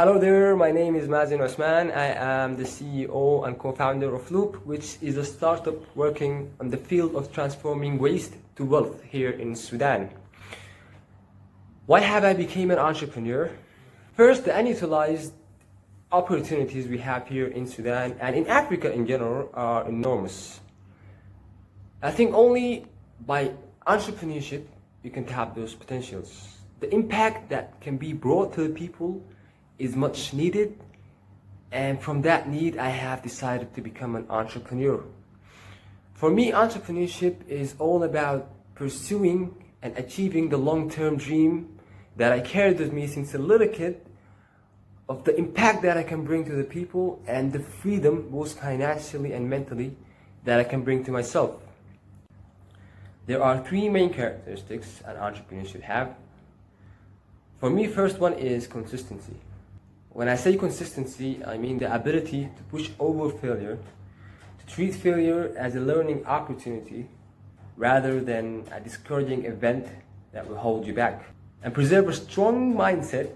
Hello there, my name is Mazin Osman. I am the CEO and co-founder of Loop, which is a startup working on the field of transforming waste to wealth here in Sudan. Why have I become an entrepreneur? First, the unutilized opportunities we have here in Sudan and in Africa in general are enormous. I think only by entrepreneurship you can tap those potentials. The impact that can be brought to the people is much needed, and from that need I have decided to become an entrepreneur. For me, entrepreneurship is all about pursuing and achieving the long-term dream that I carried with me since a little kid, of the impact that I can bring to the people and the freedom, both financially and mentally, that I can bring to myself. There are three main characteristics an entrepreneur should have. For me, first one is consistency. When I say consistency, I mean the ability to push over failure, to treat failure as a learning opportunity rather than a discouraging event that will hold you back, and preserve a strong mindset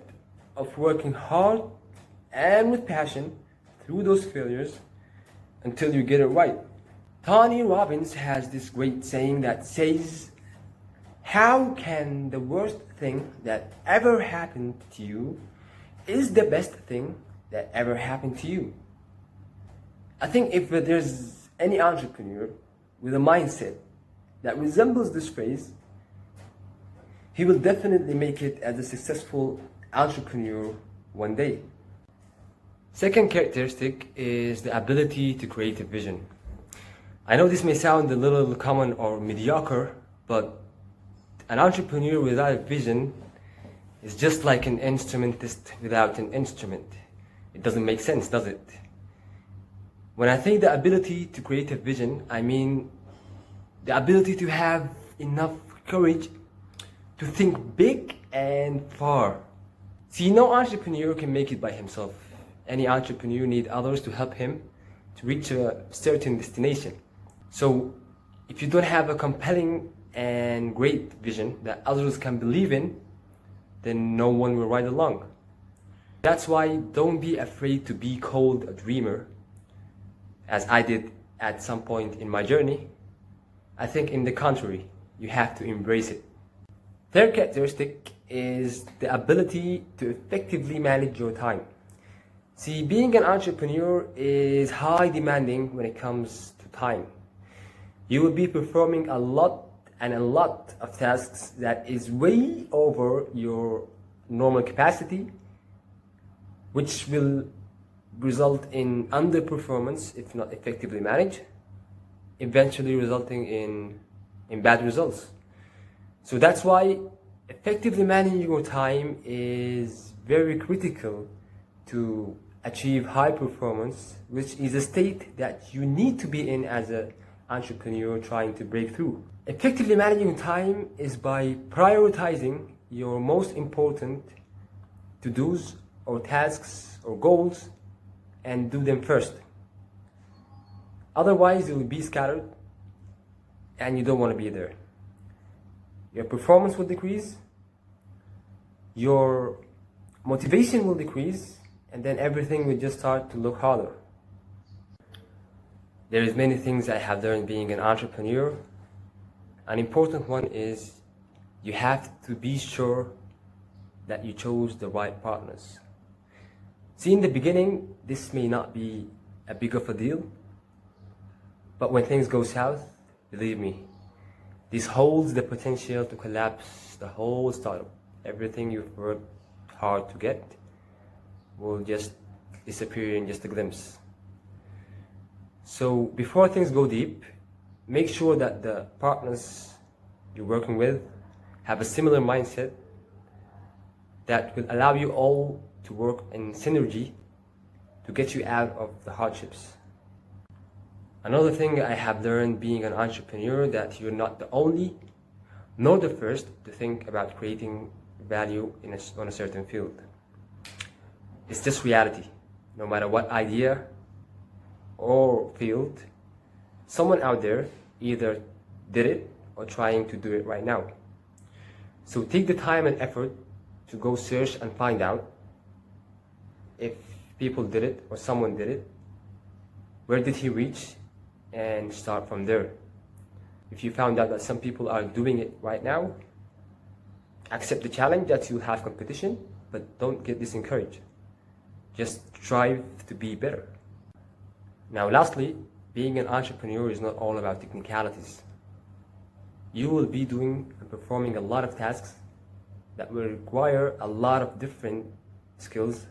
of working hard and with passion through those failures until you get it right. Tony Robbins has this great saying that says, "How can the worst thing that ever happened to you is the best thing that ever happened to you?" I think if there's any entrepreneur with a mindset that resembles this phrase, he will definitely make it as a successful entrepreneur one day. Second characteristic is the ability to create a vision. I know this may sound a little common or mediocre, but an entrepreneur without a vision is just like an instrumentist without an instrument. It doesn't make sense, does it? When I say the ability to create a vision, I mean the ability to have enough courage to think big and far. See, no entrepreneur can make it by himself. Any entrepreneur needs others to help him to reach a certain destination. So if you don't have a compelling and great vision that others can believe in, then no one will ride along. That's why don't be afraid to be called a dreamer, as I did at some point in my journey. I think in the contrary, you have to embrace it. Third characteristic is the ability to effectively manage your time. See, being an entrepreneur is high demanding when it comes to time. You will be performing a lot of tasks that is way over your normal capacity, which will result in underperformance if not effectively managed, eventually resulting in bad results. So that's why effectively managing your time is very critical to achieve high performance, which is a state that you need to be in as an entrepreneur trying to break through. Effectively managing time is by prioritizing your most important to-dos or tasks or goals and do them first. Otherwise, you will be scattered and you don't want to be there. Your performance will decrease, your motivation will decrease, and then everything will just start to look harder. There is many things I have learned being an entrepreneur. An important one is you have to be sure that you chose the right partners. See, in the beginning, this may not be a big of a deal, but when things go south, believe me, this holds the potential to collapse the whole startup. Everything you've worked hard to get will just disappear in just a glimpse. So before things go deep, make sure that the partners you're working with have a similar mindset that will allow you all to work in synergy to get you out of the hardships. Another thing I have learned being an entrepreneur, that you're not the only nor the first to think about creating value on a certain field. It's just reality. No matter what idea or field, someone out there either did it or trying to do it right now. So take the time and effort to go search and find out if people did it or someone did it, where did he reach, and start from there. If you found out that some people are doing it right now, accept the challenge that you'll have competition, but don't get discouraged. Just strive to be better. Now lastly, being an entrepreneur is not all about technicalities. You will be doing and performing a lot of tasks that will require a lot of different skills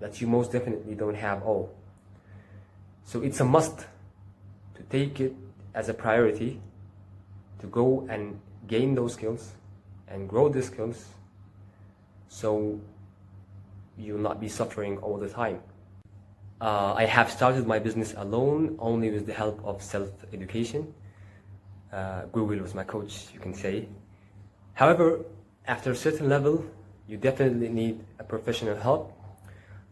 that you most definitely don't have all. So it's a must to take it as a priority to go and gain those skills and grow the skills, so you'll not be suffering all the time. I have started my business alone, only with the help of self-education. Google was my coach, you can say. However, after a certain level, you definitely need a professional help.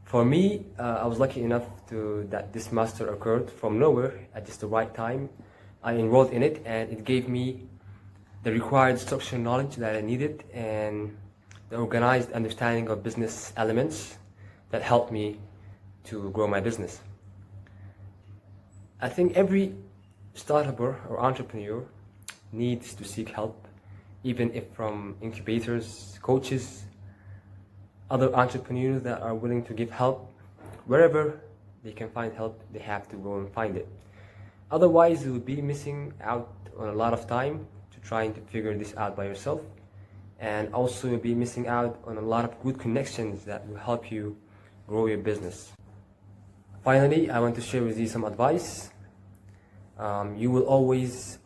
For me, I was lucky enough that this master occurred from nowhere at just the right time. I enrolled in it, and it gave me the required structural knowledge that I needed and the organized understanding of business elements that helped me to grow my business. I think every startup or entrepreneur needs to seek help, even if from incubators, coaches, other entrepreneurs that are willing to give help. Wherever they can find help, they have to go and find it. Otherwise, you will be missing out on a lot of time to trying to figure this out by yourself, and also you'll be missing out on a lot of good connections that will help you grow your business. Finally, I want to share with you some advice. You will always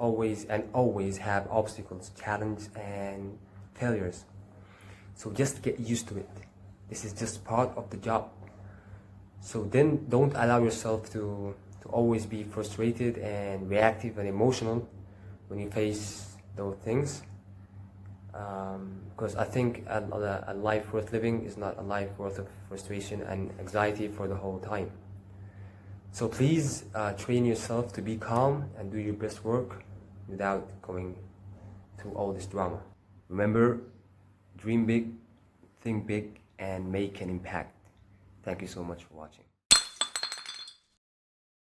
have obstacles, challenges, and failures. So just get used to it. This is just part of the job. So then don't allow yourself to always be frustrated and reactive and emotional when you face those things. Because I think a life worth living is not a life worth of frustration and anxiety for the whole time. So please train yourself to be calm and do your best work without going through all this drama. Remember, dream big, think big, and make an impact. Thank you so much for watching.